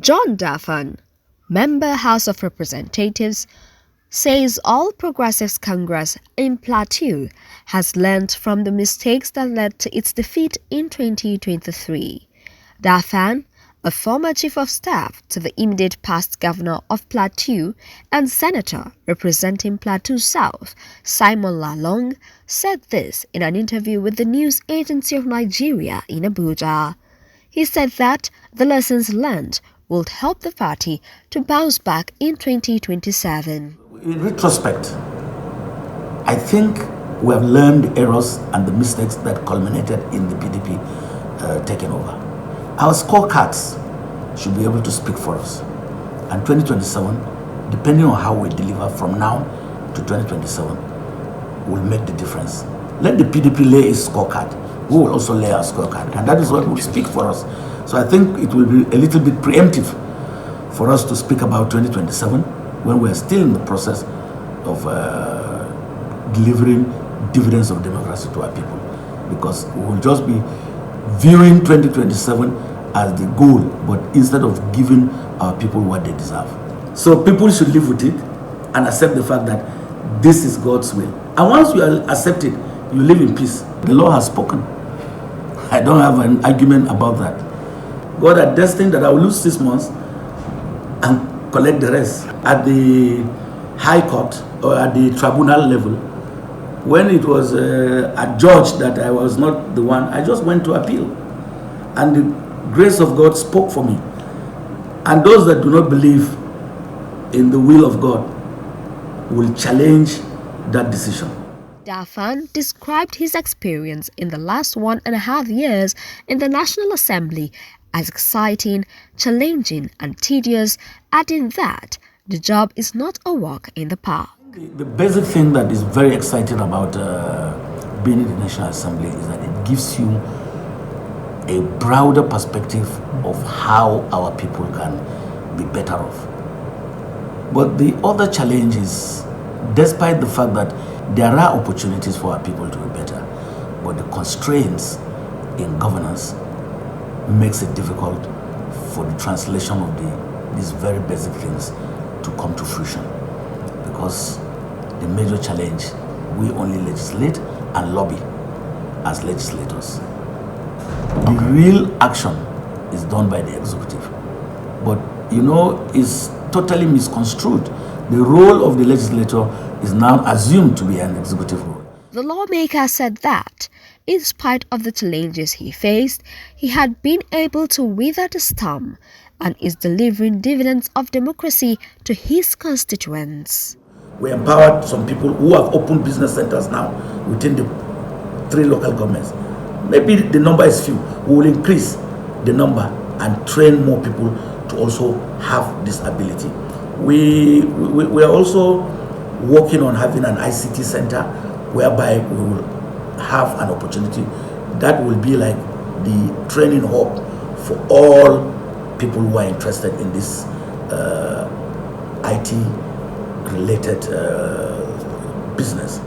John Dafaan, member House of Representatives, says All Progressives Congress in Plateau has learned from the mistakes that led to its defeat in 2023. Dafaan, a former chief of staff to the immediate past governor of Plateau and senator representing Plateau South, Simon Lalong, said this in an interview with the news agency of Nigeria in Abuja. He said that the lessons learned will help the party to bounce back in 2027. In retrospect, I think we have learned the errors and the mistakes that culminated in the PDP taking over. Our scorecards should be able to speak for us. And 2027, depending on how we deliver from now to 2027, will make the difference. Let the PDP lay its scorecard. We will also lay our scorecard. And that is what will speak for us. So I think it will be a little bit preemptive for us to speak about 2027 when we are still in the process of delivering dividends of democracy to our people. Because we will just be viewing 2027 as the goal, but instead of giving our people what they deserve. So people should live with it and accept the fact that this is God's will. And once you accept it, you live in peace. The Lord has spoken. I don't have an argument about that. God had destined that I will lose 6 months and collect the rest. At the High Court or at the tribunal level, when it was adjudged that I was not the one, I just went to appeal. And the grace of God spoke for me. And those that do not believe in the will of God will challenge that decision. Dafaan described his experience in the last 1.5 years in the National Assembly as exciting, challenging and tedious, adding that the job is not a walk in the park. The basic thing that is very exciting about being in the National Assembly is that it gives you a broader perspective of how our people can be better off. But the other challenge is, despite the fact that there are opportunities for our people to be better, but the constraints in governance makes it difficult for the translation of these very basic things to come to fruition. Because the major challenge, we only legislate and lobby as legislators. The real action is done by the executive. But, is totally misconstrued. The role of the legislator is now assumed to be an executive role. The lawmaker said that, in spite of the challenges he faced, he had been able to weather the storm and is delivering dividends of democracy to his constituents. We empowered some people who have opened business centers now within the 3 local governments. Maybe the number is few. We will increase the number and train more people to also have this ability. We are also working on having an ICT center whereby we will have an opportunity that will be like the training hub for all people who are interested in this IT related business.